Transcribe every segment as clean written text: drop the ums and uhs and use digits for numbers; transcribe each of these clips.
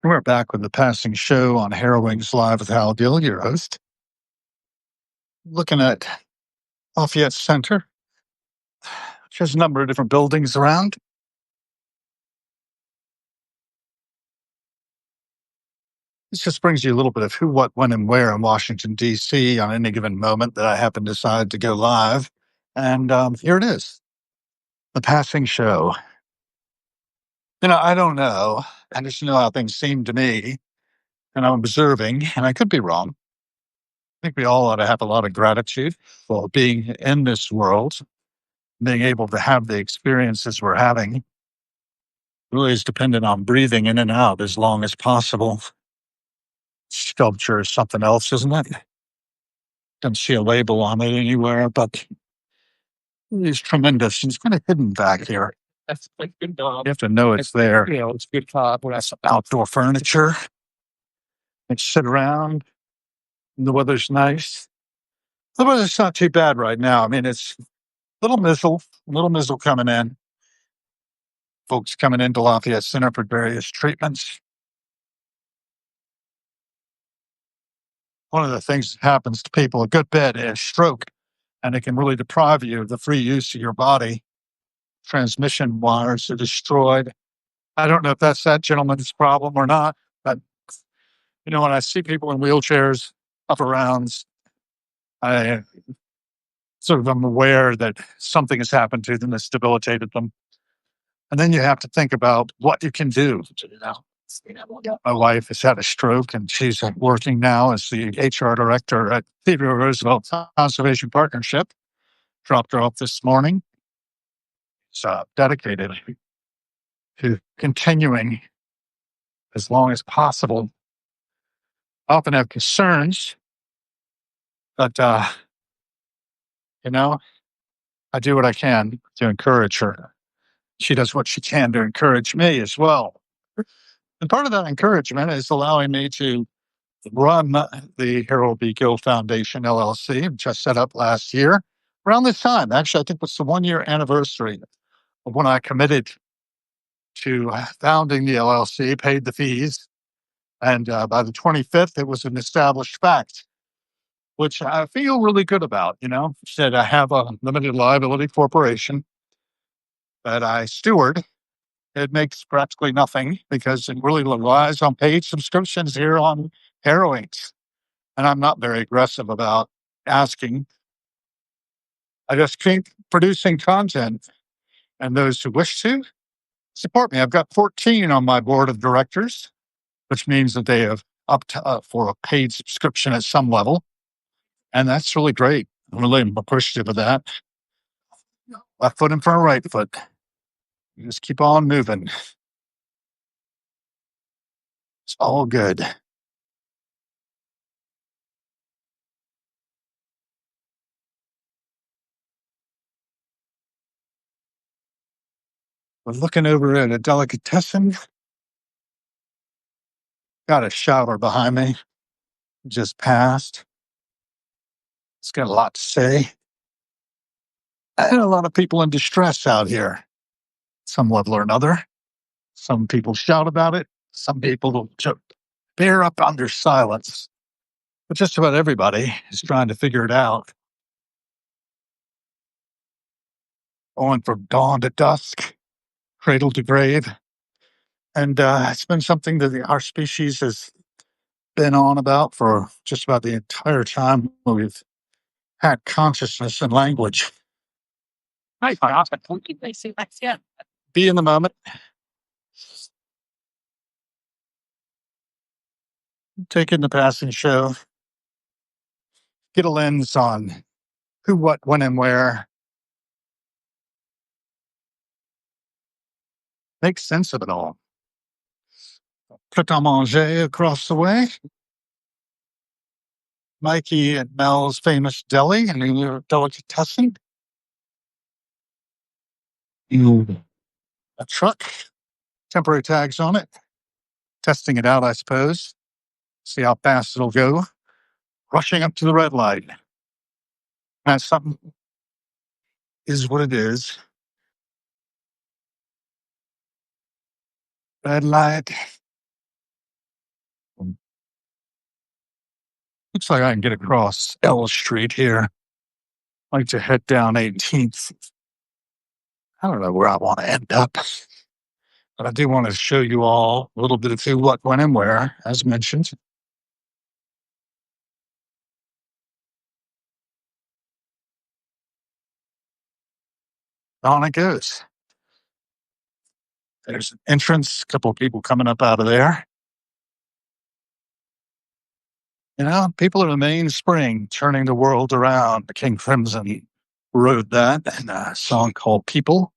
We're back with the passing show on Harrowings Live with Hal Gill, your host. Looking at Lafayette Center, which has a number of different buildings around. This just brings you a little bit of who, what, when, and where in Washington, D.C. on any given moment that I happen to decide to go live. And here it is, the passing show. I don't know. I just know how things seem to me, and I'm observing, and I could be wrong. I think we all ought to have a lot of gratitude for being in this world, being able to have the experiences we're having. Really is dependent on breathing in and out as long as possible. Sculpture is something else, isn't it? Don't see a label on it anywhere, but it's tremendous. It's kind of hidden back here. That's like good dog. You have to know it's there. It's good cop. That's some outdoor furniture. You sit around. And the weather's nice. The weather's not too bad right now. I mean, it's a little mizzle coming in. Folks coming into Lafayette Center for various treatments. One of the things that happens to people a good bit is stroke, and it can really deprive you of the free use of your body. Transmission wires are destroyed. I don't know if that's that gentleman's problem or not, but when I see people in wheelchairs up around, I sort of am aware that something has happened to them that's debilitated them. And then you have to think about what you can do. My wife has had a stroke, and she's working now as the HR director at Theodore Roosevelt Conservation Partnership. Dropped her off this morning. It's dedicated to continuing as long as possible. I often have concerns, but I do what I can to encourage her. She does what she can to encourage me as well. And part of that encouragement is allowing me to run the Harold B. Gill Foundation, LLC, which I set up last year. Around this time, actually, I think it's the 1-year anniversary of when I committed to founding the LLC, paid the fees, and by the 25th, it was an established fact, which I feel really good about. Said I have a limited liability corporation that I steward. It makes practically nothing because it really relies on paid subscriptions here on Harrowings. And I'm not very aggressive about asking. I just keep producing content, and those who wish to support me. I've got 14 on my board of directors, which means that they have upped for a paid subscription at some level. And that's really great. I'm really appreciative of that. Left foot in front of right foot. You just keep on moving. It's all good. We're looking over at a delicatessen. Got a shower behind me. Just passed. It's got a lot to say. And a lot of people in distress out here, some level or another. Some people shout about it. Some people will just bear up under silence. But just about everybody is trying to figure it out. Going from dawn to dusk, cradle to grave. And it's been something that our species has been on about for just about the entire time we've had consciousness and language. Hi, be in the moment. Take in the passing show. Get a lens on who, what, when, and where. Make sense of it all. Pret a manger across the way. Mikey and Mel's famous deli and your delicatessen. A truck, temporary tags on it. Testing it out, I suppose. See how fast it'll go. Rushing up to the red light. That's something is what it is. Red light. Looks like I can get across L Street here. I'd like to head down 18th. I don't know where I want to end up, but I do want to show you all a little bit of who, what, when, and where, as mentioned. On it goes. There's an entrance, a couple of people coming up out of there. You know, people are the mainspring, turning the world around. King Crimson wrote that in a song called People,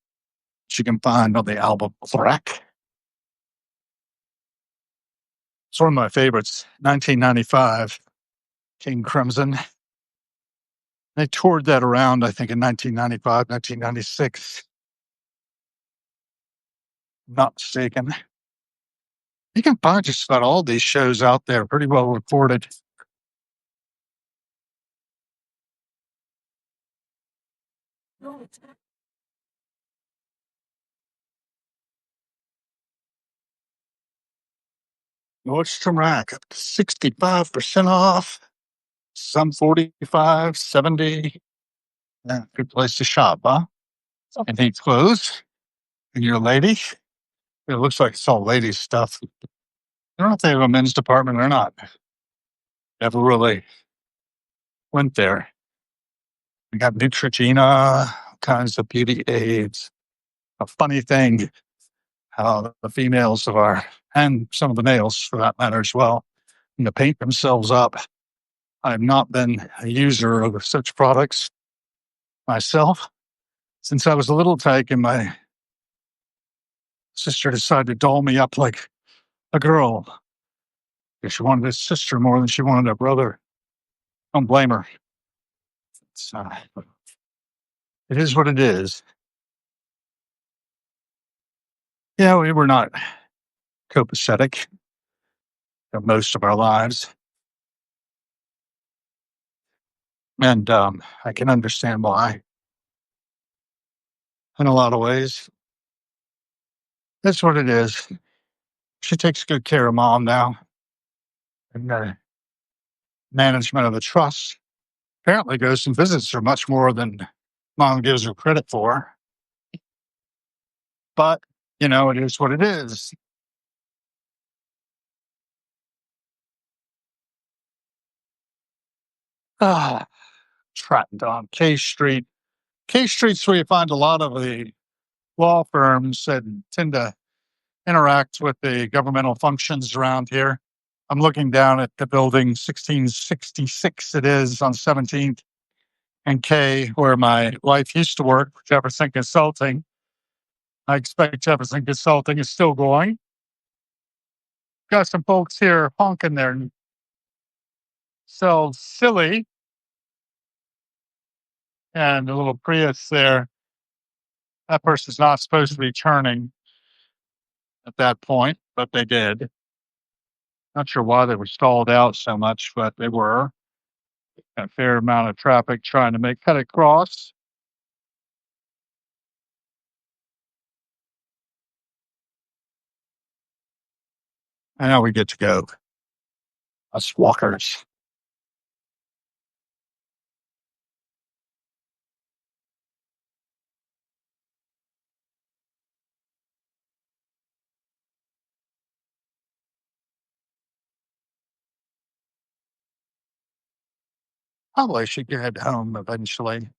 which you can find on the album Thrack. It's one of my favorites, 1995, King Crimson. They toured that around, I think, in 1995, 1996. Not mistaken. You can find just about all these shows out there, pretty well recorded. Nordstrom Rack up to 65% off, some 45, 70. Yeah, good place to shop, huh? And need clothes. And you're a lady. It looks like it's all ladies' stuff. I don't know if they have a men's department or not. Never really went there. We got Neutrogena, all kinds of beauty aids. A funny thing how the females are, and some of the males for that matter as well, to paint themselves up. I've not been a user of such products myself since I was a little tyke, and my sister decided to doll me up like a girl because she wanted a sister more than she wanted a brother. Don't blame her. It's, it is what it is. Yeah, we were not copacetic for most of our lives. And I can understand why in a lot of ways. That's what it is. She takes good care of mom now. And management of the trust apparently goes and visits her much more than mom gives her credit for. But, you know, it is what it is. Ah, Trotting on K Street. K Street's where you find a lot of the law firms that tend to interact with the governmental functions around here. I'm looking down at the building 1666, it is on 17th and K, where my wife used to work, Jefferson Consulting. I expect Jefferson Consulting is still going. Got some folks here honking their selves silly, and a little Prius there. That person's not supposed to be turning at that point, but they did. Not sure why they were stalled out so much, but they were. A fair amount of traffic trying to cut across. And now we get to go. Us walkers. Probably should get home eventually.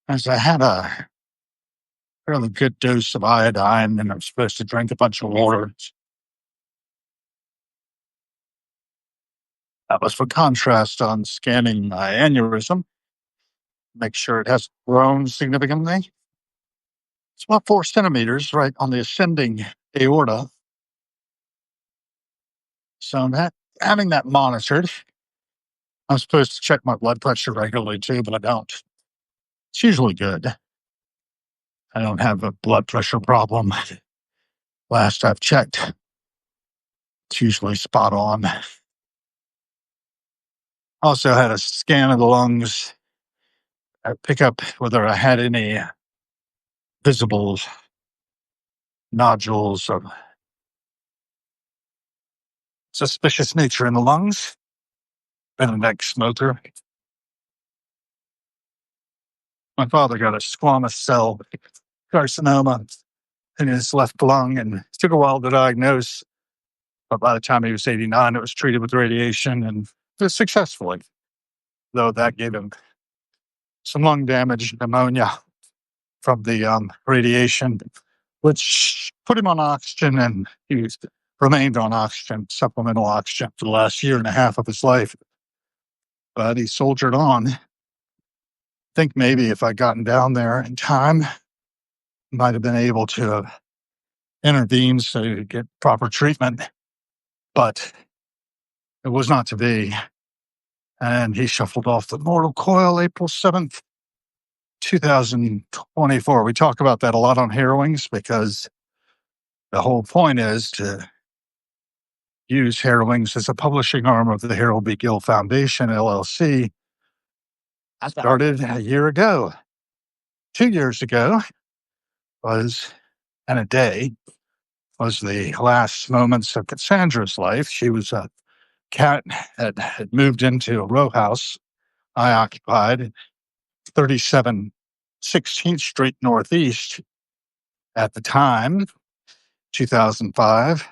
As I had a fairly good dose of iodine, and I'm supposed to drink a bunch of water. That was for contrast on scanning my aneurysm. Make sure it has grown significantly. It's about 4 centimeters right on the ascending aorta. So having that monitored. I'm supposed to check my blood pressure regularly too, but I don't. It's usually good. I don't have a blood pressure problem. Last I've checked, it's usually spot on. Also had a scan of the lungs. I pick up whether I had any visible nodules of suspicious nature in the lungs. Been an ex-smoker. My father got a squamous cell carcinoma in his left lung, and it took a while to diagnose. But by the time he was 89, it was treated with radiation and successfully, though that gave him some lung damage, pneumonia from the radiation, which put him on oxygen, and remained on oxygen, supplemental oxygen, for the last year and a half of his life. But he soldiered on. I think maybe if I'd gotten down there in time, might have been able to intervene to get proper treatment, but it was not to be. And he shuffled off the mortal coil April 7th, 2024. We talk about that a lot on Harrowings because the whole point is to use Harrowings as a publishing arm of the Harold B. Gill Foundation, LLC. I started a year ago. 2 years ago and a day, was the last moments of Cassandra's life. She was a cat, had moved into a row house I occupied, 37 16th Street Northeast at the time, 2005.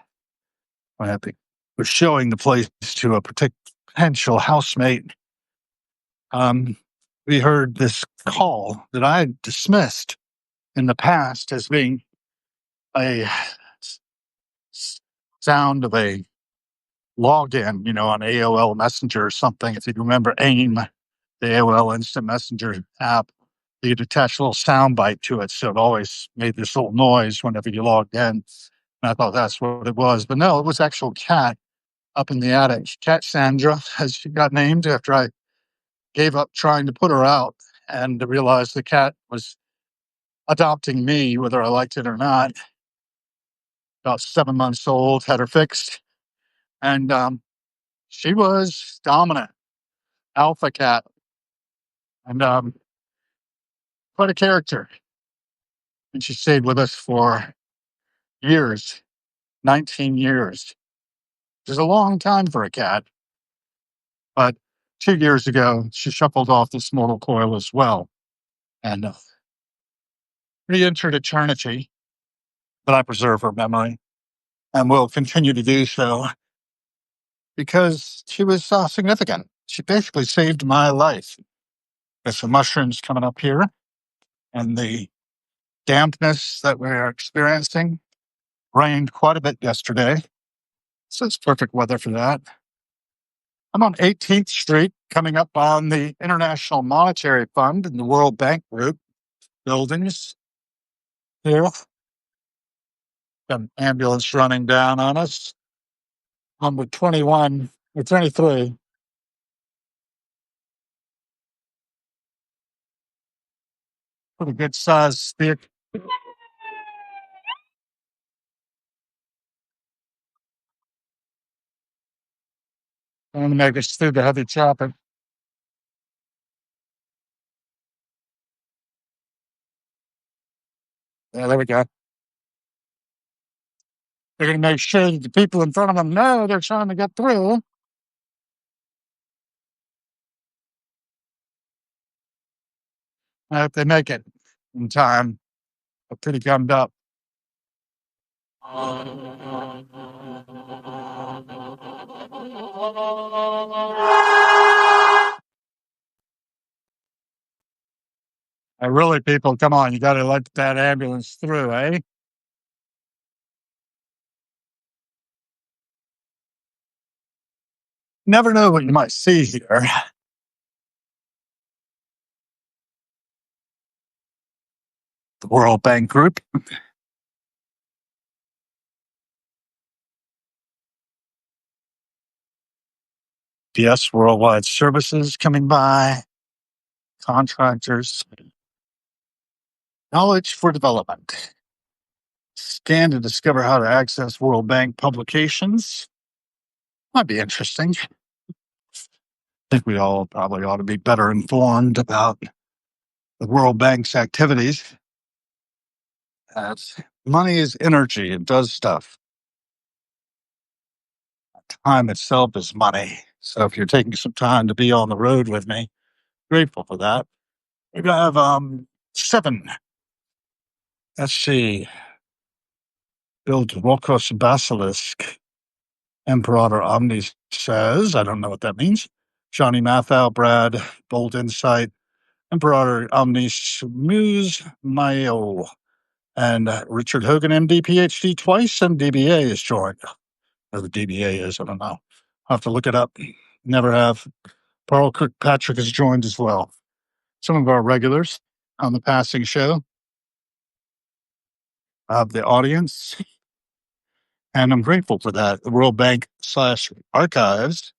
When I was showing the place to a potential housemate, we heard this call that I had dismissed in the past as being a sound of a login, on AOL Messenger or something. If you remember AIM, the AOL Instant Messenger app, you could attach a little sound bite to it. So it always made this little noise whenever you logged in. And I thought that's what it was. But no, it was actual cat up in the attic. Cat Sandra, as she got named after I gave up trying to put her out and realized the cat was adopting me, whether I liked it or not. About 7 months old, had her fixed. And she was dominant, alpha cat, and quite a character. And she stayed with us for years, 19 years, which is a long time for a cat. But 2 years ago, she shuffled off this mortal coil as well and re-entered eternity. But I preserve her memory and will continue to do so because she was significant. She basically saved my life. There's some mushrooms coming up here, and the dampness that we're experiencing rained quite a bit yesterday. So it's perfect weather for that. I'm on 18th Street, coming up on the International Monetary Fund and the World Bank Group buildings here. Got an ambulance running down on us. Number 21 or 23. Pretty good size vehicle. I'm going to make us through the heavy traffic. Yeah, there we go. They're going to make sure that the people in front of them know they're trying to get through. I hope they make it in time. They're pretty gummed up. Really, people, come on, you got to let that ambulance through, eh? Never know what you might see here. The World Bank Group. PS Worldwide Services coming by. Contractors. Knowledge for development. Scan to discover how to access World Bank publications. Might be interesting. I think we all probably ought to be better informed about the World Bank's activities. Money is energy. It does stuff. Time itself is money. So if you're taking some time to be on the road with me, grateful for that. We have 7. Let's see. Build Rokos Basilisk. Imperator Omnis says, I don't know what that means. Johnny Mathau, Brad, Bold Insight, Imperator Omnis Muse Mayo, and Richard Hogan, MD, PhD twice, and DBA is joined. What the DBA is, I don't know. I'll have to look it up. Never have. Paul Kirkpatrick is joined as well. Some of our regulars on the passing show of the audience, and I'm grateful for that. The World Bank / Archives,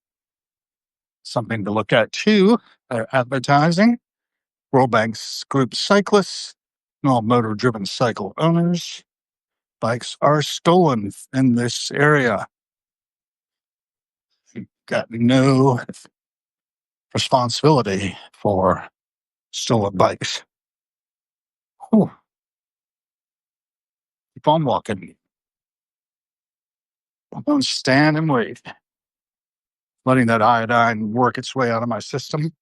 something to look at too. They're advertising. World Bank's group cyclists and all motor-driven cycle owners. Bikes are stolen in this area. Got no responsibility for stolen bikes. Whew. Keep on walking. Don't stand and wait. Letting that iodine work its way out of my system.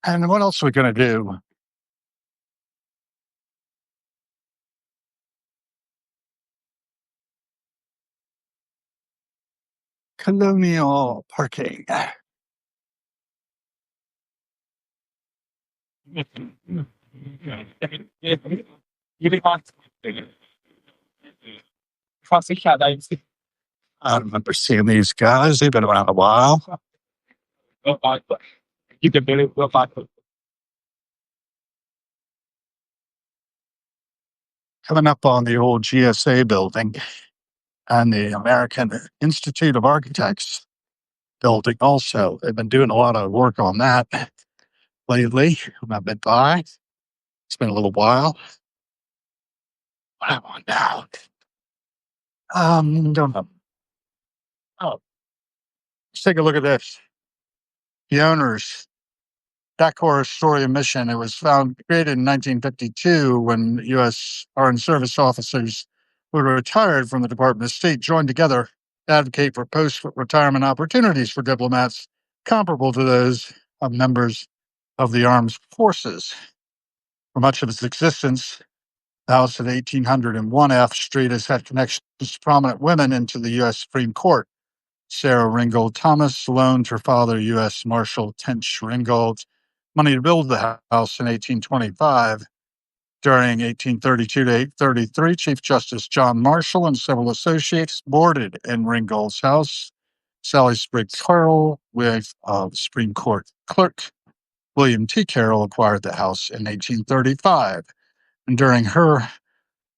And what else are we going to do? Colonial parking. I remember seeing these guys. They've been around a while. Coming up on the old GSA building and the American Institute of Architects building also. They've been doing a lot of work on that lately. I've been by. It's been a little while. What am I on now? Don't know. Oh, let's take a look at this. The owners, Dakor Astoria Mission. It was created in 1952 when U.S. Foreign Service officers who were retired from the Department of State joined together to advocate for post-retirement opportunities for diplomats comparable to those of members of the armed forces. For much of its existence, the house at 1801 F Street has had connections to prominent women into the U.S. Supreme Court. Sarah Ringgold Thomas loaned her father, U.S. Marshal Tench Ringgold, money to build the house in 1825. During 1832 to 1833, Chief Justice John Marshall and several associates boarded in Ringgold's house. Sally Spriggs Carroll, wife of Supreme Court clerk William T. Carroll, acquired the house in 1835. And during her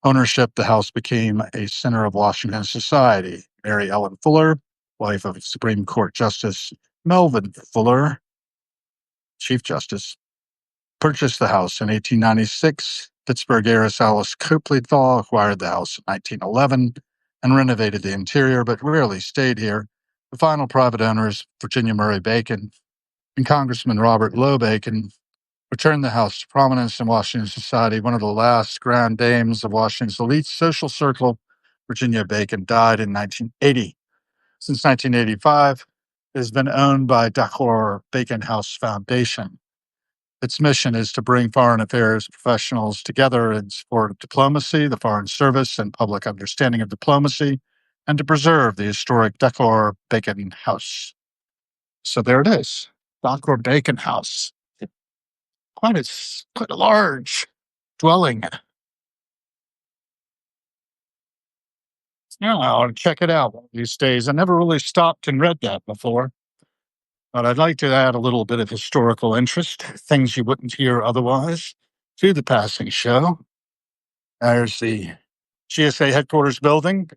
ownership, the house became a center of Washington society. Mary Ellen Fuller, wife of Supreme Court Justice Melvin Fuller, Chief Justice, purchased the house in 1896. Pittsburgh heiress Alice Copley Thaw acquired the house in 1911 and renovated the interior, but rarely stayed here. The final private owners, Virginia Murray Bacon and Congressman Robert Lowe Bacon, returned the house to prominence in Washington society. One of the last grand dames of Washington's elite social circle, Virginia Bacon, died in 1980. Since 1985, it has been owned by Dakor Bacon House Foundation. Its mission is to bring foreign affairs professionals together in support of diplomacy, the Foreign Service, and public understanding of diplomacy, and to preserve the historic Dakor Bacon House. So there it is, Dakor Bacon House. Quite a large dwelling. Yeah, I ought to check it out one of these days. I never really stopped and read that before, but I'd like to add a little bit of historical interest, things you wouldn't hear otherwise, to the passing show. There's the GSA headquarters building,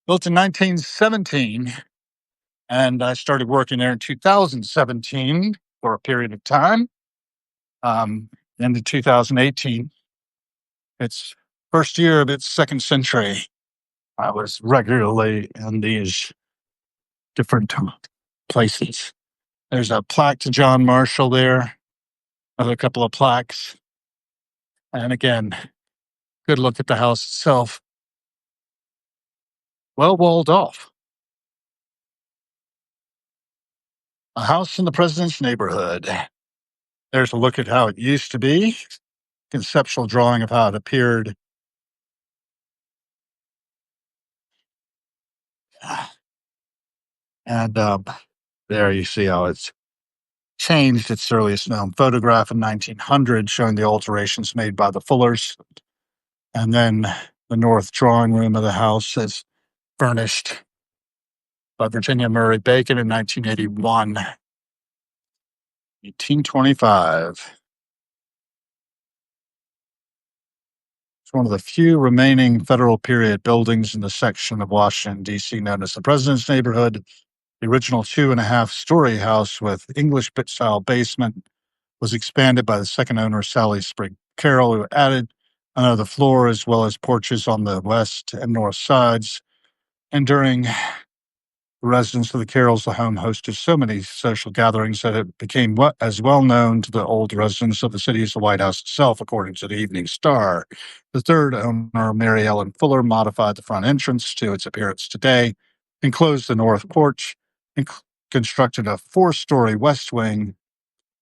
built in 1917, and I started working there in 2017 for a period of time. Into 2018, its first year of its second century. I was regularly in these different places. There's a plaque to John Marshall there, another couple of plaques. And again, good look at the house itself. Well walled off. A house in the president's neighborhood. There's a look at how it used to be. Conceptual drawing of how it appeared. And there you see how it's changed. Its earliest known photograph in 1900 showing the alterations made by the Fullers. And then the north drawing room of the house is furnished by Virginia Murray Bacon in 1981. 1825. It's one of the few remaining federal period buildings in the section of Washington, D.C. known as the President's Neighborhood. The original 2.5-story house with English style basement was expanded by the second owner, Sally Sprigg Carroll, who added another floor as well as porches on the west and north sides. And during the residence of the Carrolls, the home hosted so many social gatherings that it became as well known to the old residents of the city as the White House itself, according to the Evening Star. The third owner, Mary Ellen Fuller, modified the front entrance to its appearance today, enclosed the north porch, and constructed a 4-story west wing,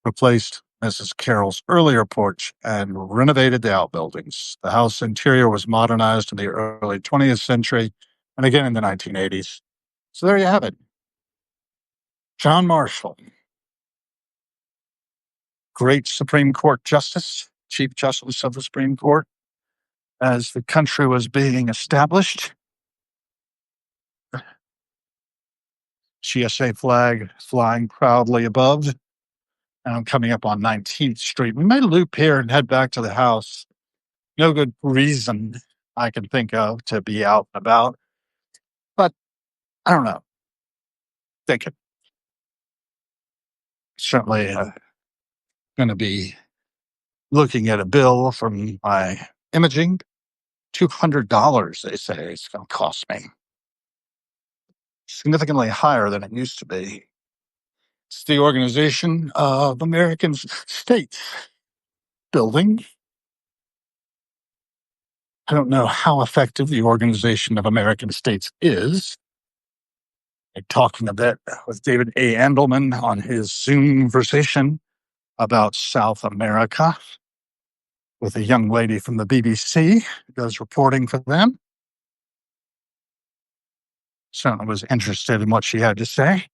replaced Mrs. Carroll's earlier porch, and renovated the outbuildings. The house interior was modernized in the early 20th century and again in the 1980s. So there you have it. John Marshall, great Supreme Court Justice, Chief Justice of the Supreme Court, as the country was being established. GSA flag flying proudly above. And I'm coming up on 19th Street. We may loop here and head back to the house. No good reason I can think of to be out and about. But I don't know. Think it certainly going to be looking at a bill from my imaging. $200, they say it's going to cost me. Significantly higher than it used to be. It's the Organization of American States building. I don't know how effective the Organization of American States is. I'm talking a bit with David A. Andelman on his Zoom conversation about South America with a young lady from the BBC who does reporting for them. So I was interested in what she had to say.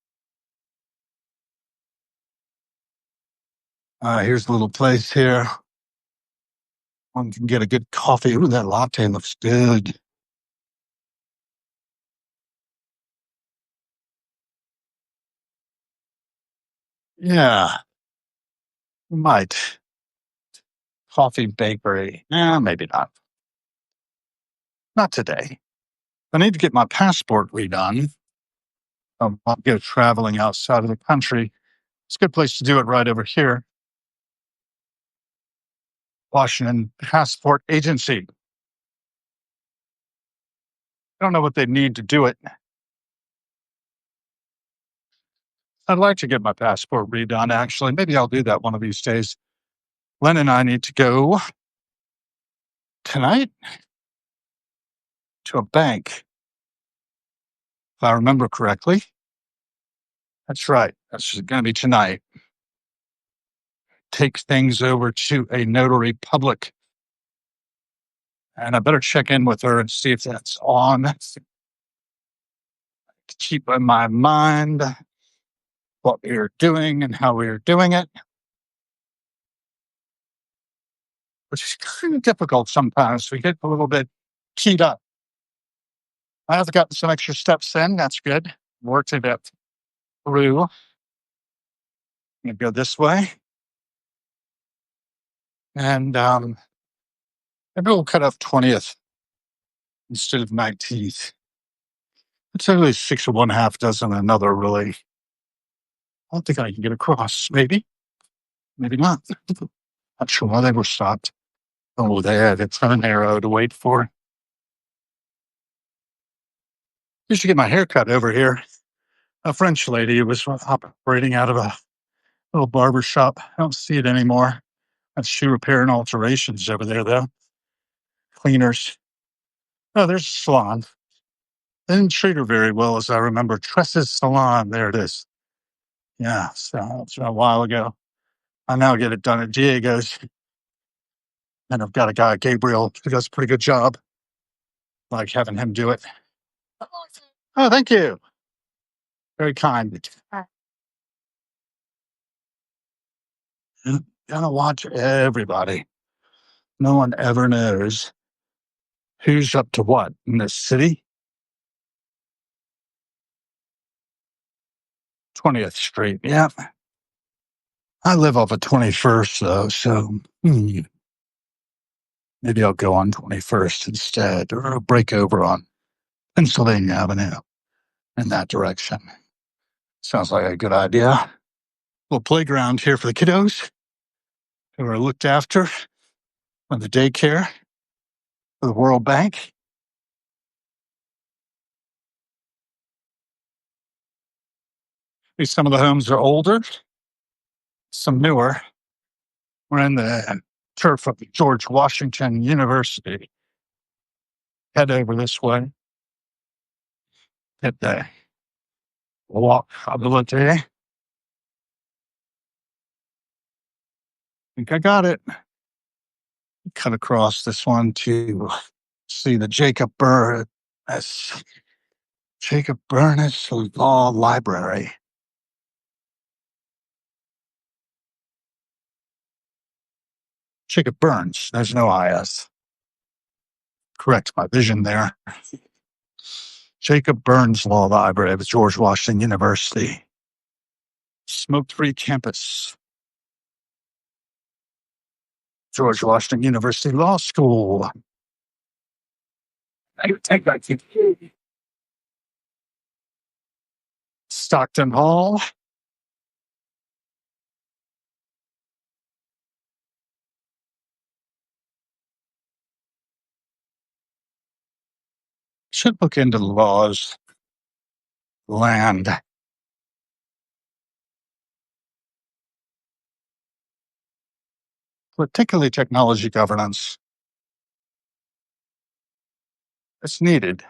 Here's a little place here. One can get a good coffee. Ooh, that latte looks good. Yeah, might. Coffee bakery. Maybe not. Not today. I need to get my passport redone. I'll go traveling outside of the country. It's a good place to do it right over here. Washington Passport Agency. I don't know what they need to do it. I'd like to get my passport redone, actually. Maybe I'll do that one of these days. Len and I need to go tonight to a bank, if I remember correctly. That's right. That's going to be tonight. Take things over to a notary public. And I better check in with her and see if that's on. To keep in my mind what we were doing and how we were doing it, which is kind of difficult sometimes. We get a little bit keyed up. I have gotten some extra steps in. That's good. Worked it up through. I'm going to go this way. And maybe we'll cut off 20th instead of 19th. It's only 6 or 1/2 dozen another, really. I don't think I can get across. Maybe. Maybe not. Not sure why they were stopped. Oh, they had a turn arrow to wait for. Used to get my hair cut over here. a French lady who was operating out of a little barber shop. I don't see it anymore. That's shoe repair and alterations over there, though. Cleaners. Oh, there's a salon. They didn't treat her very well, as I remember. Tress's Salon. There it is. Yeah, so it's a while ago. I now get it done at Diego's. And I've got a guy, Gabriel, who does a pretty good job. Like having him do it. Oh, thank you. Very kind. You gotta watch everybody. No one ever knows who's up to what in this city. 20th Street. Yeah. I live off of 21st, though, so maybe I'll go on 21st instead, or I'll break over on Pennsylvania Avenue in that direction. Sounds like a good idea. Little playground here for the kiddos who are looked after from the daycare for the World Bank. Some of the homes are older, some newer. We're in the turf of George Washington University. Head over this way. Hit the walkability. I think I got it. Cut across this one to see the Jacob Burness Law Library. Jacob Burns. There's no IS. Correct my vision there. Jacob Burns Law Library of George Washington University. Smoke-free campus. George Washington University Law School. Stockton Hall. Should look into the laws. Land. Particularly technology governance. It's needed.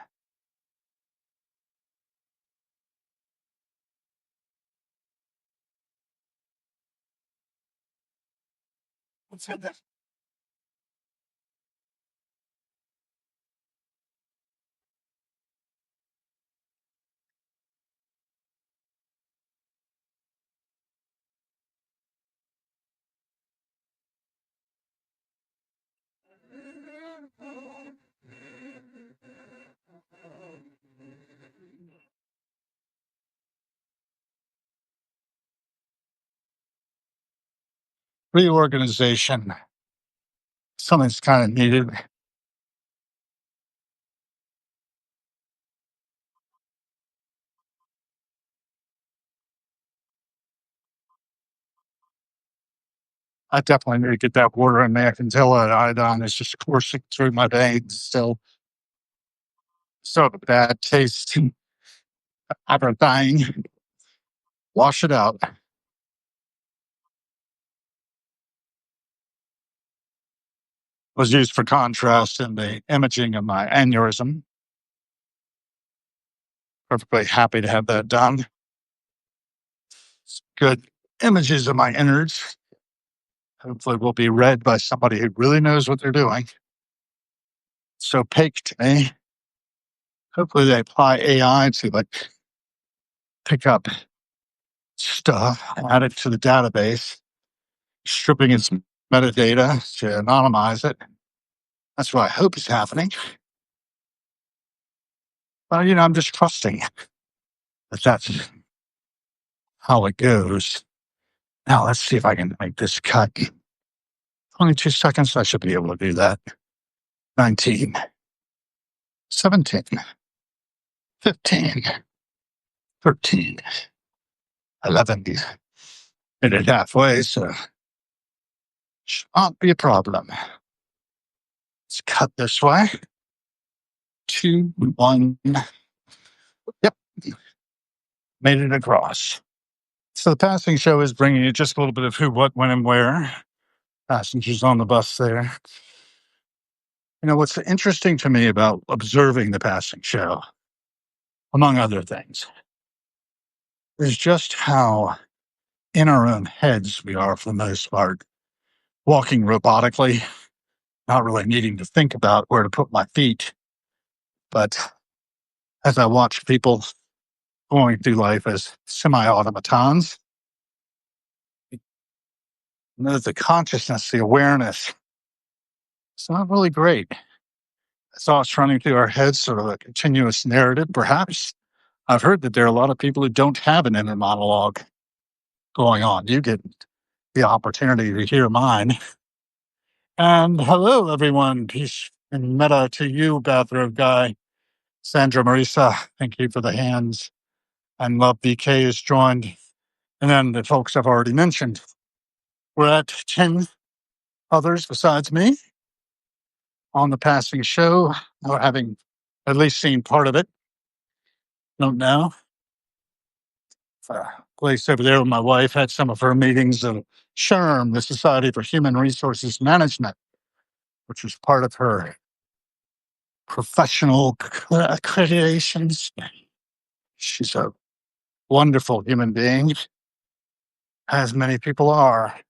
Reorganization. Something's kind of needed. I definitely need to get that water in there. I can tell that iodine is just coursing through my veins still. So bad taste. Everything. Wash it out. Was used for contrast in the imaging of my aneurysm. Perfectly happy to have that done. It's good images of my innards. Hopefully will be read by somebody who really knows what they're doing. It's opaque to me. Hopefully they apply AI to like pick up stuff, add it to the database, stripping its metadata to anonymize it. That's what I hope is happening. But I'm just trusting that that's how it goes. Now let's see if I can make this cut. 22 seconds, I should be able to do that. 19, 17, 15, 13, 11. Hit it halfway, so should not be a problem. Let's cut this way. 2, 1. Yep. made it across. So the passing show is bringing you just a little bit of who, what, when, and where. Passengers on the bus there. What's interesting to me about observing the passing show, among other things, is just how in our own heads we are for the most part, walking robotically, not really needing to think about where to put my feet. But as I watch people going through life as semi-automatons, the consciousness, the awareness, it's not really great. Thoughts running through our heads, sort of a continuous narrative, perhaps. I've heard that there are a lot of people who don't have an inner monologue going on. You get the opportunity to hear mine. And hello, everyone. Peace and meta to you, bathrobe guy. Sandra Marisa, thank you for the hands. And Love BK is joined. And then the folks I've already mentioned. We're at 10 others besides me on the passing show, or having at least seen part of it. Don't know. Place over there with my wife, had some of her meetings of SHRM, the Society for Human Resources Management, which was part of her professional accreditations. She's a wonderful human being, as many people are.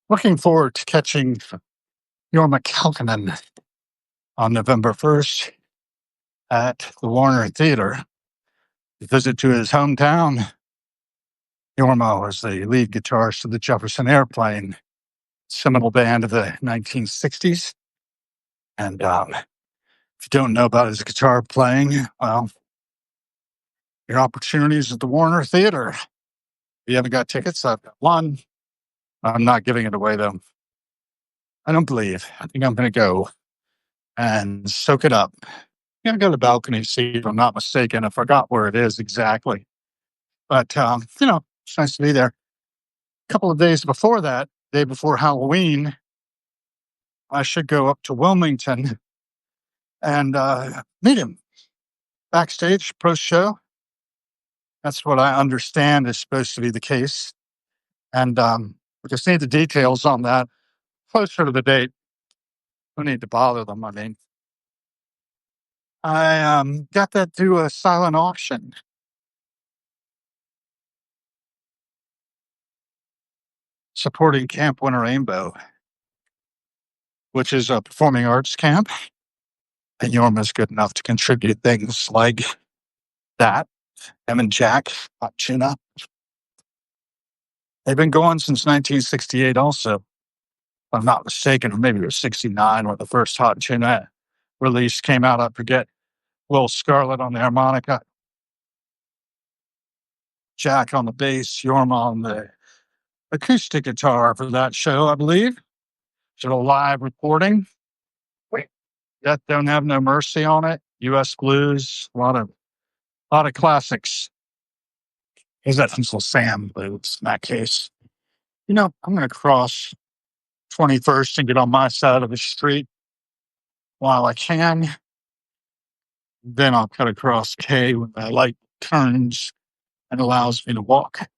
Looking forward to catching Jorma Kaukonen on November 1st at the Warner Theater. A visit to his hometown. Jorma was the lead guitarist of the Jefferson Airplane, seminal band of the 1960s. And if you don't know about his guitar playing, well, your opportunities at the Warner Theater. If you haven't got tickets, I've got one. I'm not giving it away, though. I don't believe. I think I'm going to go and soak it up. I'm going to go to the balcony seat, if I'm not mistaken. I forgot where it is exactly. But, it's nice to be there. A couple of days before that, day before Halloween, I should go up to Wilmington and meet him backstage, post-show. That's what I understand is supposed to be the case. And we just need the details on that closer to the date. No need to bother them. I mean, I got that through a silent auction. Supporting Camp Winter Rainbow, which is a performing arts camp. And Yorma's good enough to contribute things like that. Em and Jack, Hot Tuna. They've been going since 1968 also. If I'm not mistaken, or maybe it was 69 when the first Hot Tuna release came out. I forget. Will Scarlett on the harmonica, Jack on the bass, Yorma on the acoustic guitar for that show, I believe. It's a live recording. That Don't Have No Mercy on it. U.S. Blues, a lot of classics. Is that Uncle Sam blues in that case? I'm going to cross 21st and get on my side of the street while I can. Then I'll cut across K when the light turns and allows me to walk.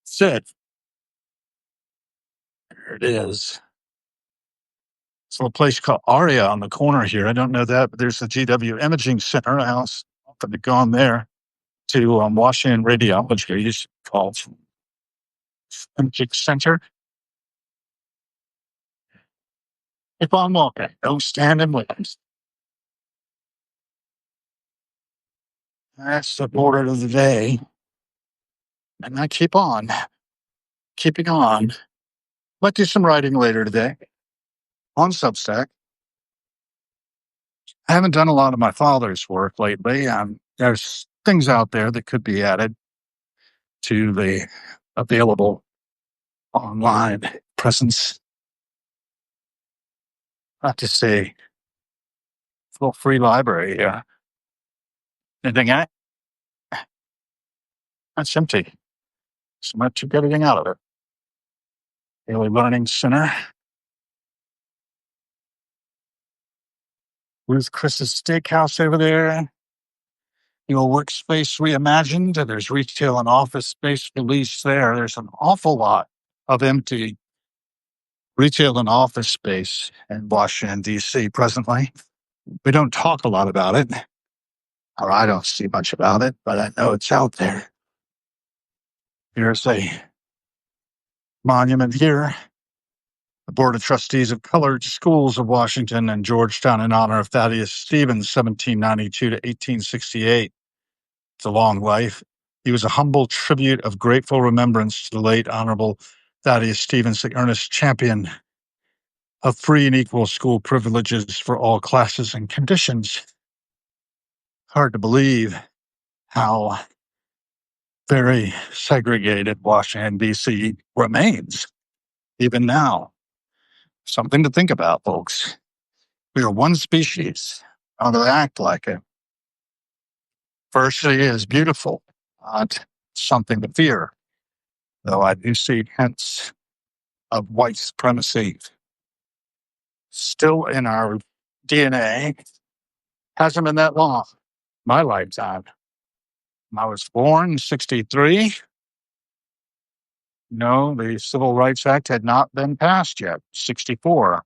That's it. There it is. It's a little place called Aria on the corner here. I don't know that, but there's the GW Imaging Center. I also often have gone there to Washington Radiology. I used to call it Imaging Center. If I'm walking, don't stand in wait. That's the border of the day. And I keep on, keeping on. Might do some writing later today on Substack. I haven't done a lot of my father's work lately. There's things out there that could be added to the available online presence. Not to say, little free library here. Anything in it? That's empty. So much to get anything out of it. Daily Learning Center. Ruth Chris's Steakhouse over there. Your workspace reimagined, and there's retail and office space released there. There's an awful lot of empty retail and office space in Washington, D.C. presently. We don't talk a lot about it, or I don't see much about it, but I know it's out there. Here's a monument here. The Board of Trustees of Colored Schools of Washington and Georgetown in honor of Thaddeus Stevens, 1792 to 1868. It's a long life. He was a humble tribute of grateful remembrance to the late Honorable Thaddeus Stevens, the earnest champion of free and equal school privileges for all classes and conditions. Hard to believe how very segregated Washington, D.C. remains, even now. Something to think about, folks. We are one species. How to act like it. Diversity is beautiful, not something to fear, though I do see hints of white supremacy still in our DNA. Hasn't been that long. My lifetime. I was born in 63. No, the Civil Rights Act had not been passed yet. 64.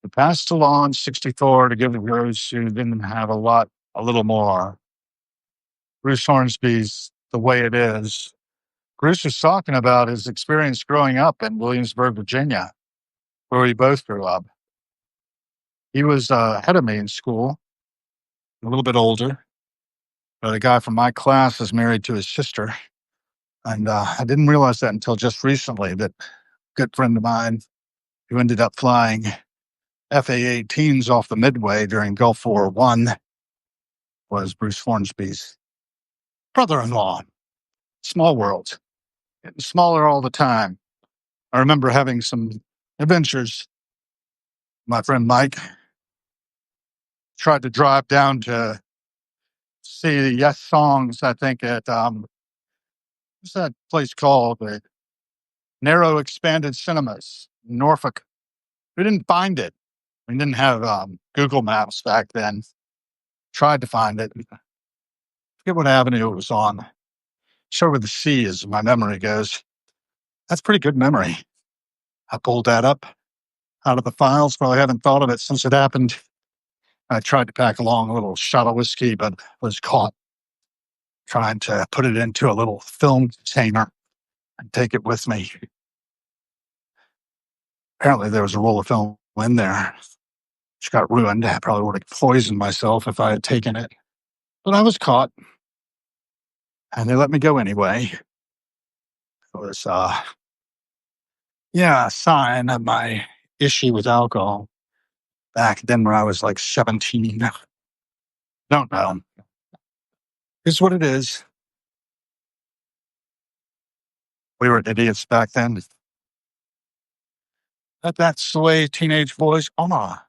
They passed a law in 64 to give those who didn't have a little more. Bruce Hornsby's The Way It Is. Bruce was talking about his experience growing up in Williamsburg, Virginia, where we both grew up. He was ahead of me in school, a little bit older. But a guy from my class is married to his sister. And I didn't realize that until just recently that a good friend of mine who ended up flying FA-18s off the Midway during Gulf War I was Bruce Hornsby's brother-in-law. Small world. Getting smaller all the time. I remember having some adventures. My friend Mike tried to drive down to see the Yes Songs, I think, at what's that place called? The Narrow Expanded Cinemas in Norfolk. We didn't find it. We didn't have Google Maps back then. Tried to find it. Forget what avenue it was on. Sure where the sea is, my memory goes. That's pretty good memory. I pulled that up out of the files. Probably haven't thought of it since it happened. I tried to pack along a little shot of whiskey, but was caught trying to put it into a little film container and take it with me. Apparently there was a roll of film in there, which got ruined. I probably would have poisoned myself if I had taken it. But I was caught, and they let me go anyway. It was, a sign of my issue with alcohol back then when I was like 17. Don't know. It's what it is. We were idiots back then. That's the way teenage boys are.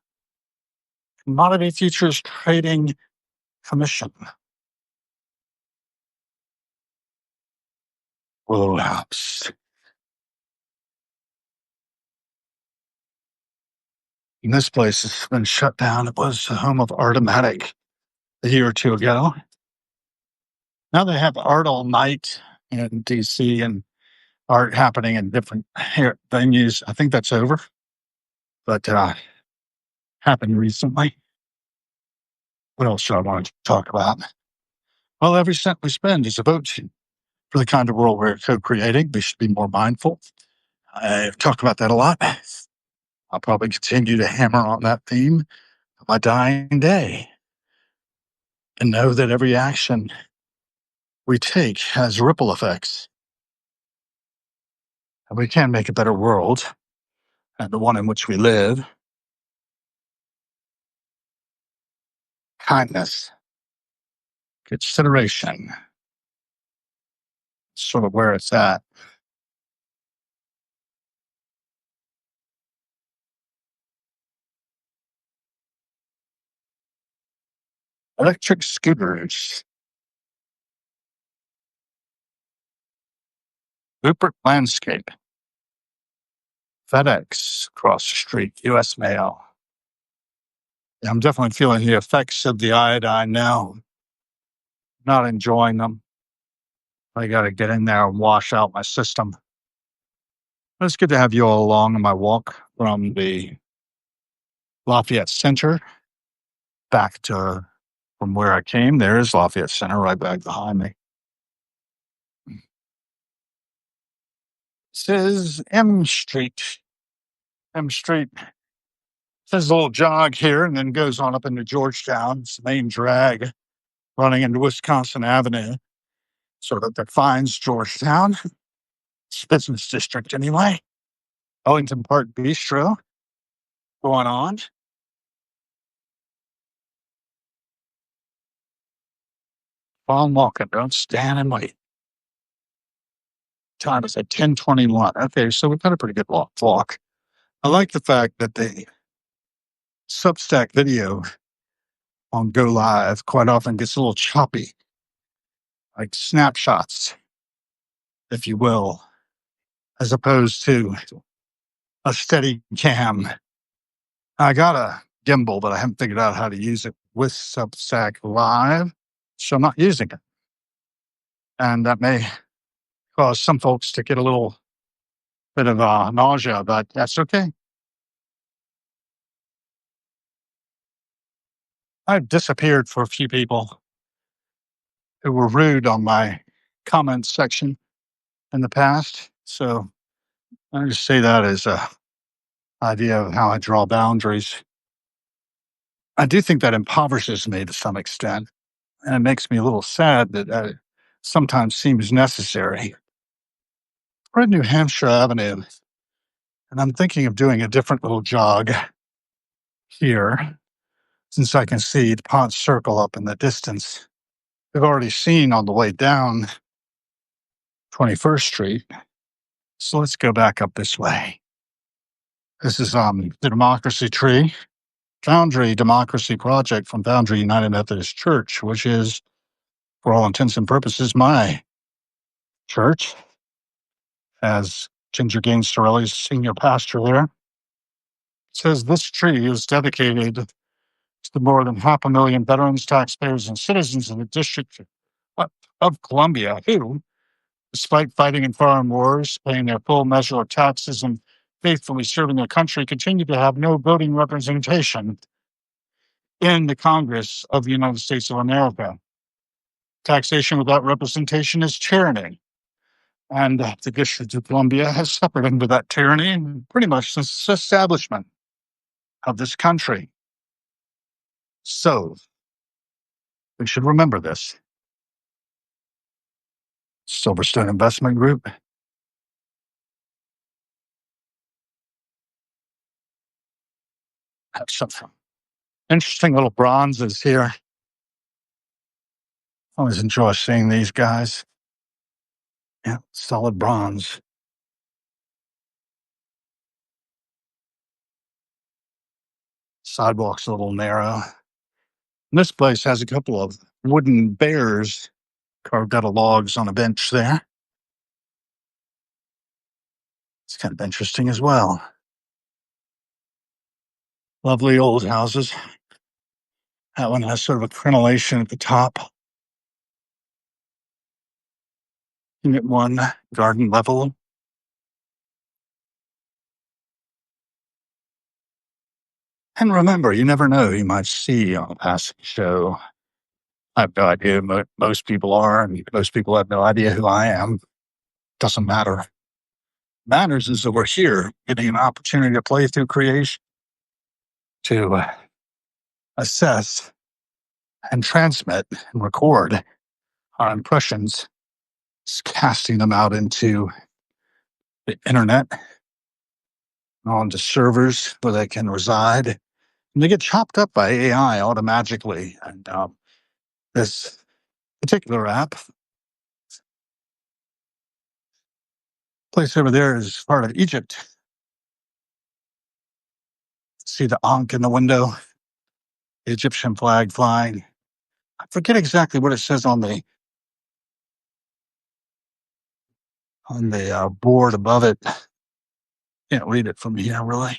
Commodity Futures Trading Commission. Willows. And this place has been shut down. It was the home of Artomatic a year or two ago. Now they have art all night in DC and art happening in different venues. I think that's over, but happened recently. What else do I want to talk about? Well, every cent we spend is a vote for the kind of world we're co-creating. We should be more mindful. I've talked about that a lot. I'll probably continue to hammer on that theme on my dying day and know that every action we take has ripple effects. And we can make a better world, and the one in which we live. Kindness, consideration, sort of where it's at. Electric scooters. Rupert Landscape. FedEx across the street. U.S. Mail. Yeah, I'm definitely feeling the effects of the iodine now. not enjoying them. I got to get in there and wash out my system. But it's good to have you all along on my walk from the Lafayette Center back to from where I came. There's Lafayette Center right back behind me. This is M Street. M Street says a little jog here and then goes on up into Georgetown. It's the main drag running into Wisconsin Avenue. Sort of defines Georgetown. It's a business district anyway. Ellington Park Bistro going on. While I'm walking, don't stand and wait. Time is at 10:21. Okay, so we've got a pretty good walk. I like the fact that the Substack video on Go Live quite often gets a little choppy, like snapshots, if you will, as opposed to a steady cam. I got a gimbal, but I haven't figured out how to use it with Substack Live, so I'm not using it. And that may cause some folks to get a little bit of nausea, but that's okay. I've disappeared for a few people who were rude on my comments section in the past. So I just say that as a idea of how I draw boundaries. I do think that impoverishes me to some extent, and it makes me a little sad that that sometimes seems necessary. We're at New Hampshire Avenue, and I'm thinking of doing a different little jog here, since I can see the Pont Circle up in the distance. We've already seen on the way down 21st Street, so let's go back up this way. This is the Democracy Tree, Foundry Democracy Project from Foundry United Methodist Church, which is, for all intents and purposes, my church, as Ginger Gaines Sorelli's senior pastor there. It says this tree is dedicated to the more than 500,000 veterans, taxpayers, and citizens in the District of Columbia who, despite fighting in foreign wars, paying their full measure of taxes, and faithfully serving their country, continue to have no voting representation in the Congress of the United States of America. Taxation without representation is tyranny. And the District of Columbia has suffered under that tyranny pretty much since the establishment of this country. So, we should remember this. Silverstone Investment Group. Have some interesting little bronzes here. Always enjoy seeing these guys. Yeah, solid bronze. Sidewalk's a little narrow. And this place has a couple of wooden bears carved out of logs on a bench there. It's kind of interesting as well. Lovely old houses. That one has sort of a crenellation at the top. Unit 1, garden level. And remember, you never know who you might see on a passing show. I have no idea who most people are, and most people have no idea who I am. Doesn't matter. Matters is that we're here, getting an opportunity to play through creation, to assess and transmit and record our impressions, casting them out into the internet, onto servers where they can reside. And they get chopped up by AI automatically. And this particular app, place over there is part of Egypt. See the Ankh in the window, the Egyptian flag flying. I forget exactly what it says on the board above it. Can't read it from here, really.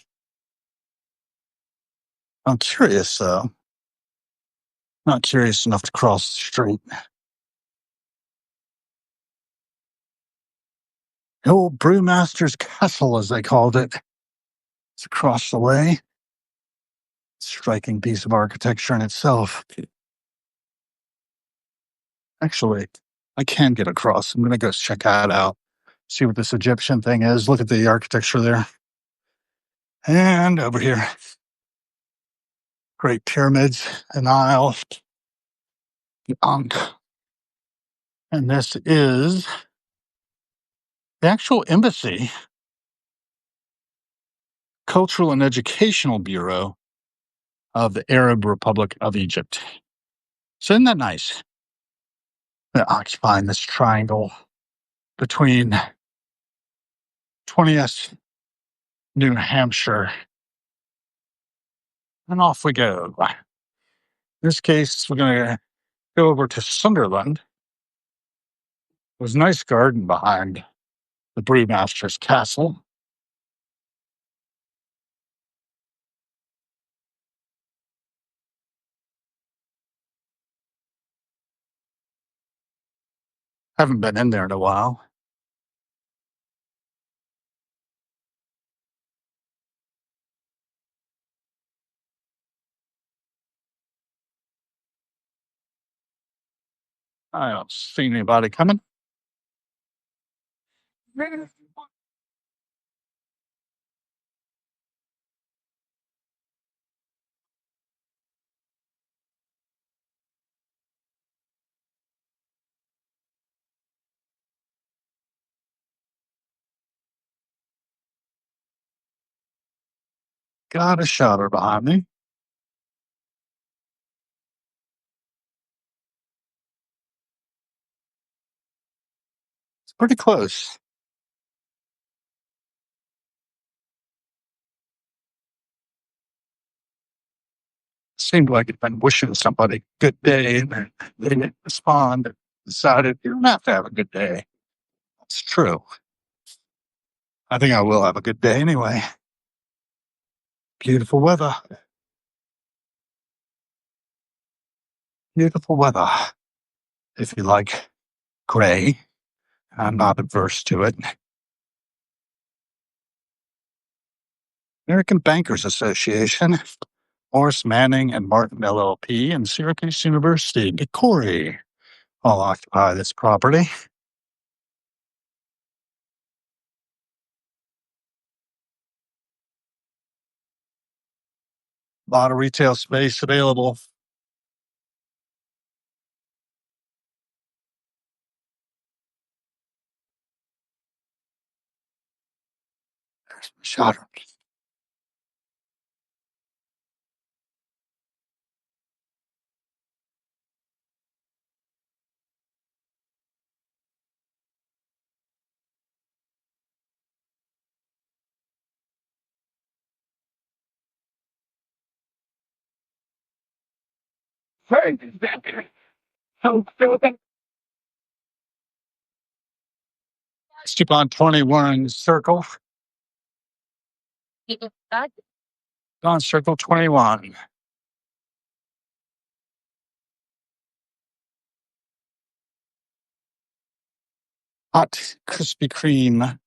I'm curious, though. Not curious enough to cross the street. The old brewmaster's castle, as they called it. It's across the way. Striking piece of architecture in itself. Actually, I can get across. I'm going to go check that out. See what this Egyptian thing is. Look at the architecture there. And over here, Great Pyramids, the Nile, the Ankh. And this is the actual embassy, Cultural and Educational Bureau of the Arab Republic of Egypt. So isn't that nice? They're occupying this triangle between 20th New Hampshire, and off we go. In this case, we're going to go over to Sunderland. There's a nice garden behind the brewmaster's castle. Haven't been in there in a while. I don't see anybody coming. Got a shutter behind me. It's pretty close. Seemed like I'd been wishing somebody good day and they didn't respond and decided you don't have to have a good day. It's true. I think I will have a good day anyway. Beautiful weather. Beautiful weather. If you like gray, I'm not adverse to it. American Bankers Association, Morris Manning and Martin LLP, and Syracuse University, Corey all occupy this property. A lot of retail space available. There's my shutter. Keep on 21 circle. On circle 21. Hot Krispy Kreme.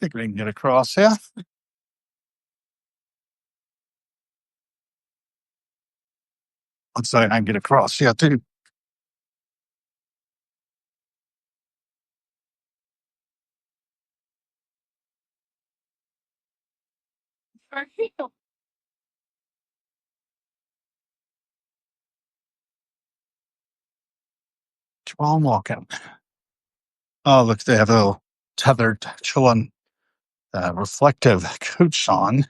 Think we can get across here. Looks like I can get across here too. While I'm walking. Oh, look, they have a little tethered, chilling, reflective coats on.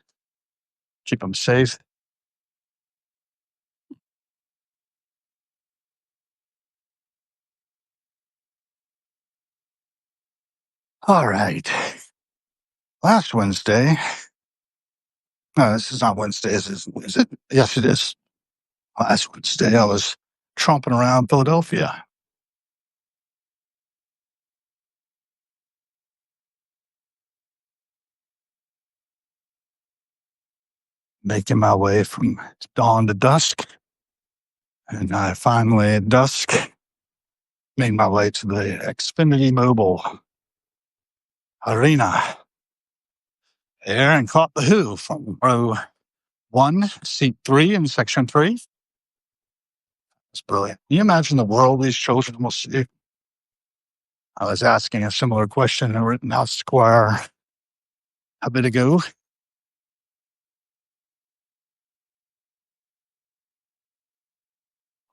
Keep them safe. All right. Last Wednesday. No, this is not Wednesday. Is it? Yes, it is. Last Wednesday, I was tromping around Philadelphia. Making my way from dawn to dusk. And I finally, at dusk, Made my way to the Xfinity Mobile Arena there and caught the Who from row 1, seat 3 in section 3. It's brilliant. Can you imagine the world these children will see? I was asking a similar question in a Rittenhouse Square a bit ago.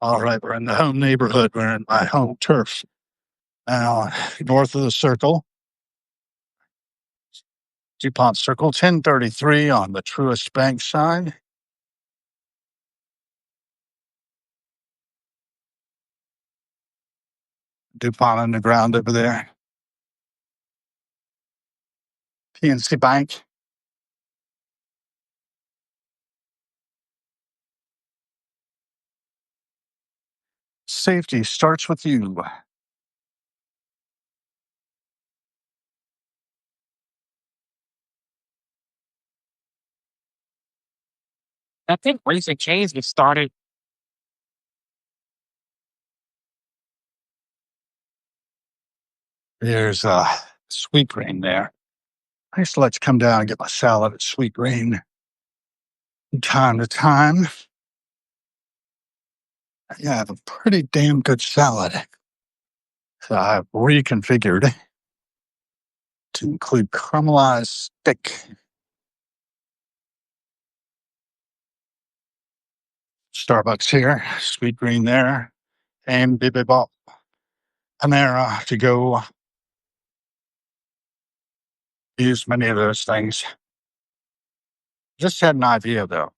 All right, we're in the home neighborhood. We're in my home turf. Now, north of the circle, DuPont Circle, 1033 on the Truist Bank side. DuPont Underground over there. PNC Bank. Safety starts with you. I think Raising Cane's get started. There's Sweet Green there. I used to like to come down and get my salad at Sweet Green from time to time. Yeah, I have a pretty damn good salad. So I've reconfigured to include caramelized steak. Starbucks here, Sweet Green there, and Bibibop Panera to go. Use many of those things. Just had an idea though.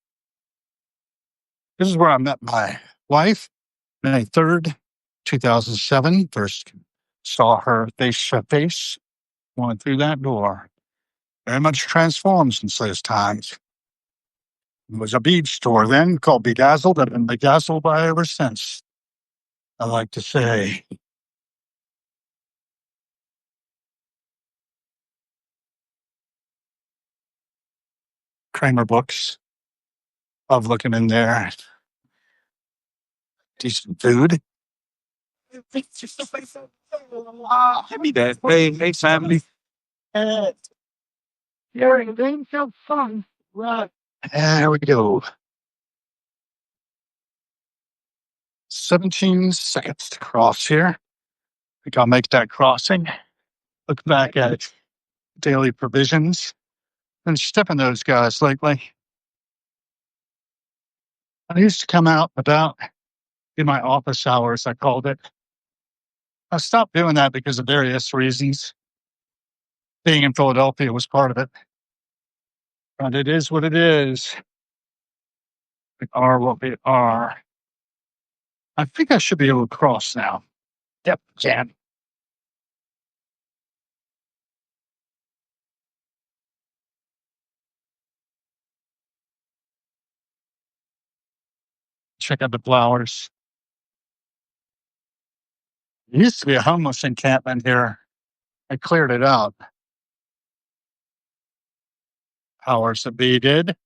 This is where I met my wife, May 3rd, 2007. First saw her face to face going through that door. Very much transformed since those times. It was a bead store then called Bedazzled. I've been bedazzled by ever since. I like to say. Kramer books. Love looking in there. Decent food. Hey, Dad. Hey, family. You're doing so fun. Right. There we go. 17 seconds to cross here. I think I'll make that crossing. Look back at daily provisions. Been stepping those guys lately. I used to come out about in my office hours, I called it. I stopped doing that because of various reasons. Being in Philadelphia was part of it. But it is what it is. We are what we are. I think I should be able to cross now. Yep, can. Check out the flowers. There used to be a homeless encampment here. I cleared it out. Powers that be did.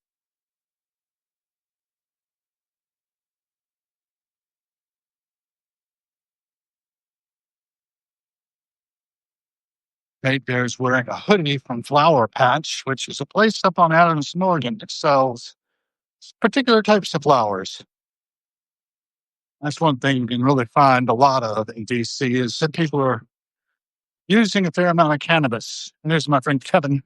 Nate Bear's wearing a hoodie from Flower Patch, which is a place up on Adams Morgan that sells particular types of flowers. That's one thing you can really find a lot of in DC is that people are using a fair amount of cannabis. And there's my friend Kevin.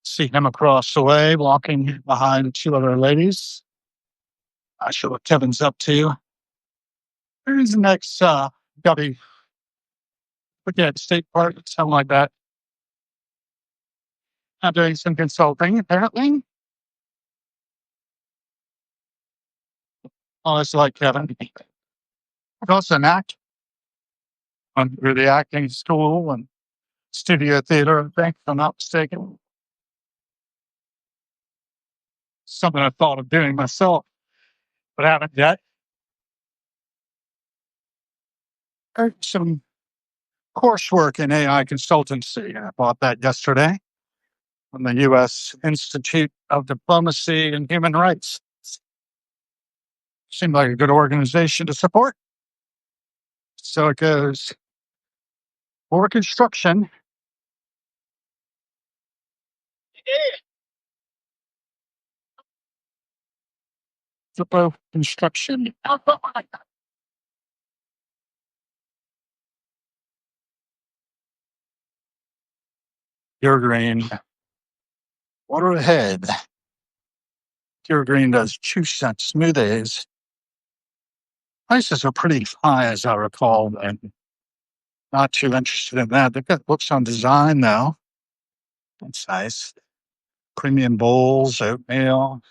See him across the way, walking behind two other ladies. Not sure what Kevin's up to. Where's the next Gubby? Forget State Park, something like that. I'm doing some consulting, apparently. Oh, it's like Kevin. I've also an act under the acting school and studio theater, I think, if I'm not mistaken. Something I thought of doing myself, but haven't yet. Some coursework in AI consultancy. I bought that yesterday from the U.S. Institute of Diplomacy and Human Rights. Seemed like a good organization to support. So it goes for construction. For construction. Pure Green. Water ahead. Pure Green does 2-cent smoothies. Prices are pretty high, as I recall, and not too interested in that. They've got books on design now. That's nice. Premium bowls, oatmeal.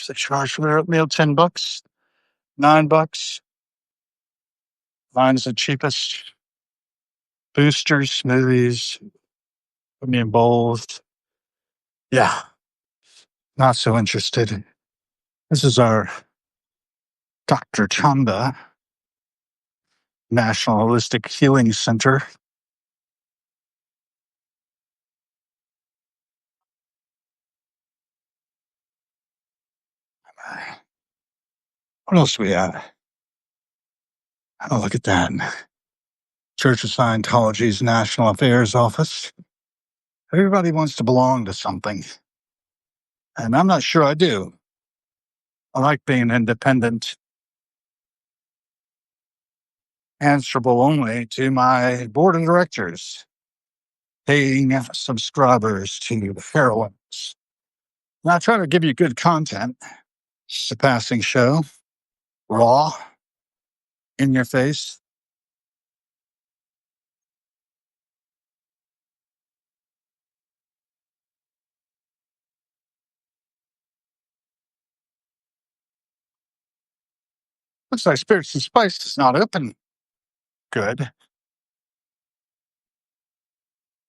They charge for their oatmeal $10, $9. Mine's the cheapest. Boosters, smoothies, premium bowls. Yeah, not so interested. This is our Dr. Chanda National Holistic Healing Center. What else do we have? Oh, look at that. Church of Scientology's National Affairs Office. Everybody wants to belong to something. And I'm not sure I do. I like being independent, answerable only to my board of directors, paying subscribers to heroines. And I try to give you good content. It's a passing show, raw, in your face. Looks like Spirits and Spice is not open. Good.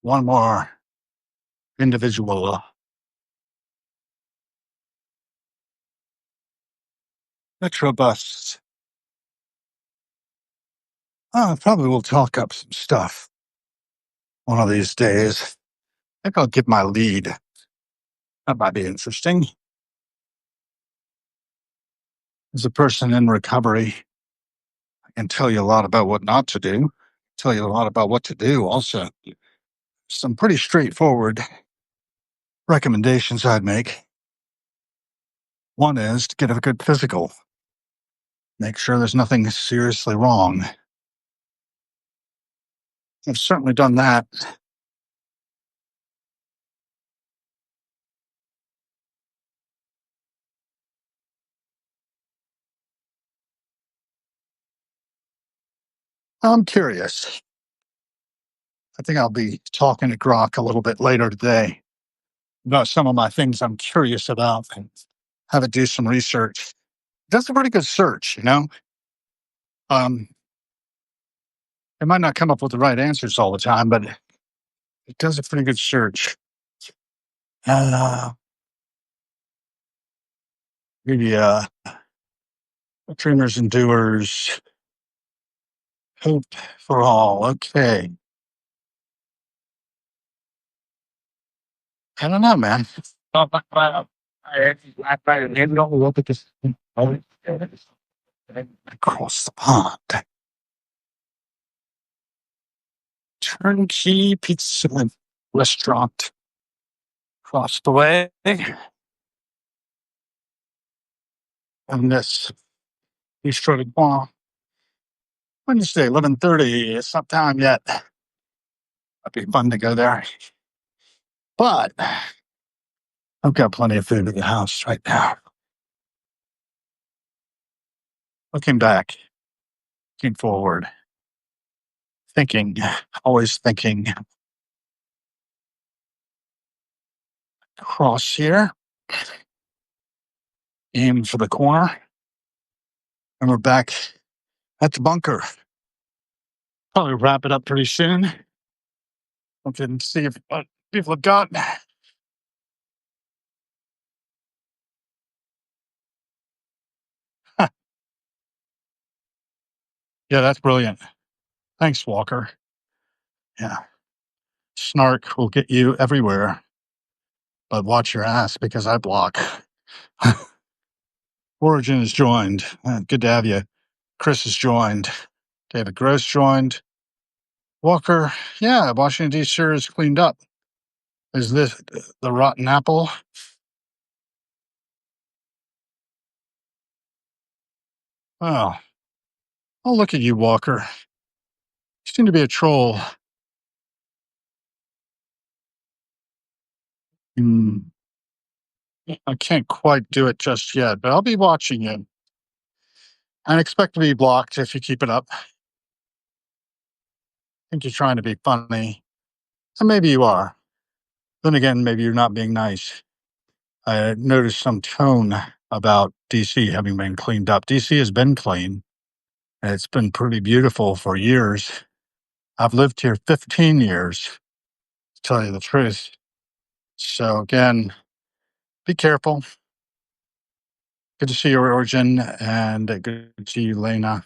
One more individual. Metro bus. Probably will talk up some stuff one of these days. I think I'll give my lead. That might be interesting. As a person in recovery, I can tell you a lot about what not to do, tell you a lot about what to do also. Some pretty straightforward recommendations I'd make. One is to get a good physical. Make sure there's nothing seriously wrong. I've certainly done that. I'm curious. I think I'll be talking to Grok a little bit later today about some of my things I'm curious about and have it do some research. It does a pretty good search, you know? Um, it might not come up with the right answers all the time, but it does a pretty good search. Maybe dreamers and doers, hope for all. Okay. I don't know, man. Across the pond. Turnkey Pizza Restaurant across the way. And this Bistro de Bois. Wednesday, 11:30. It's not time yet. Might be fun to go there. But I've got plenty of food at the house right now. Looking back, looking forward, thinking, always thinking. Cross here. Aim for the corner. And we're back at the bunker. Probably wrap it up pretty soon. Look and see if people have got. Yeah, that's brilliant. Thanks, Walker. Yeah. Snark will get you everywhere. But watch your ass because I block. Origin is joined. Good to have you. Chris has joined. David Gross joined. Walker, yeah, Washington, D.C. is cleaned up. Is this the rotten apple? Oh, oh, look at you, Walker. You seem to be a troll. Hmm, I can't quite do it just yet, but I'll be watching you and expect to be blocked if you keep it up. I think you're trying to be funny, and maybe you are. Then again, maybe you're not being nice. I noticed some tone about DC having been cleaned up. DC has been clean, and it's been pretty beautiful for years. I've lived here 15 years, to tell you the truth. So, again, be careful. Good to see you, Origin, and good to see you, Lena.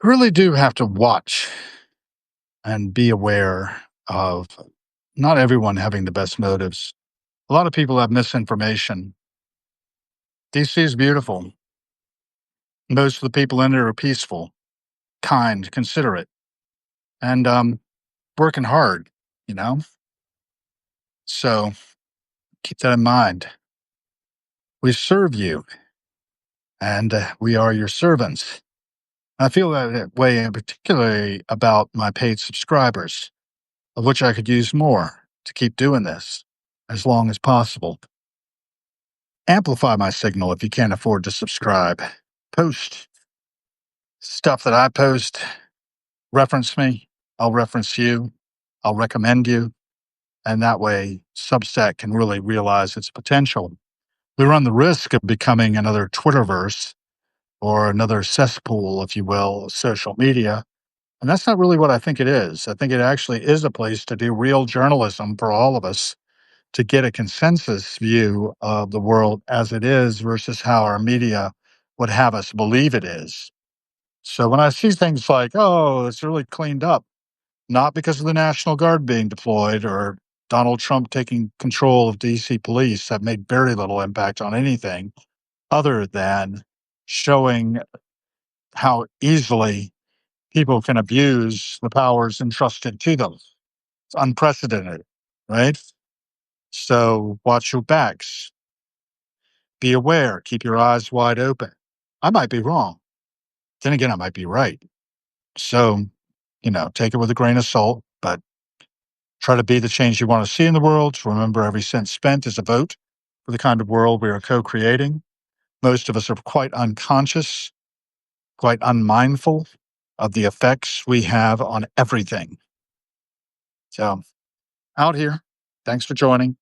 You really do have to watch and be aware of not everyone having the best motives. A lot of people have misinformation. DC is beautiful. Most of the people in it are peaceful, kind, considerate, and working hard, you know? So keep that in mind. We serve you, and we are your servants. I feel that way in particularly about my paid subscribers, of which I could use more to keep doing this as long as possible. Amplify my signal if you can't afford to subscribe. Post stuff that I post. Reference me. I'll reference you. I'll recommend you. And that way, Substack can really realize its potential. We run the risk of becoming another Twitterverse or another cesspool, if you will, of social media. And that's not really what I think it is. I think it actually is a place to do real journalism for all of us to get a consensus view of the world as it is versus how our media would have us believe it is. So when I see things like, oh, it's really cleaned up, not because of the National Guard being deployed or Donald Trump taking control of DC police, that made very little impact on anything other than showing how easily people can abuse the powers entrusted to them. It's unprecedented, right? So watch your backs. Be aware. Keep your eyes wide open. I might be wrong. Then again, I might be right. So, take it with a grain of salt, but try to be the change you want to see in the world. Remember, every cent spent is a vote for the kind of world we are co creating. Most of us are quite unconscious, quite unmindful of the effects we have on everything. So, out here, thanks for joining.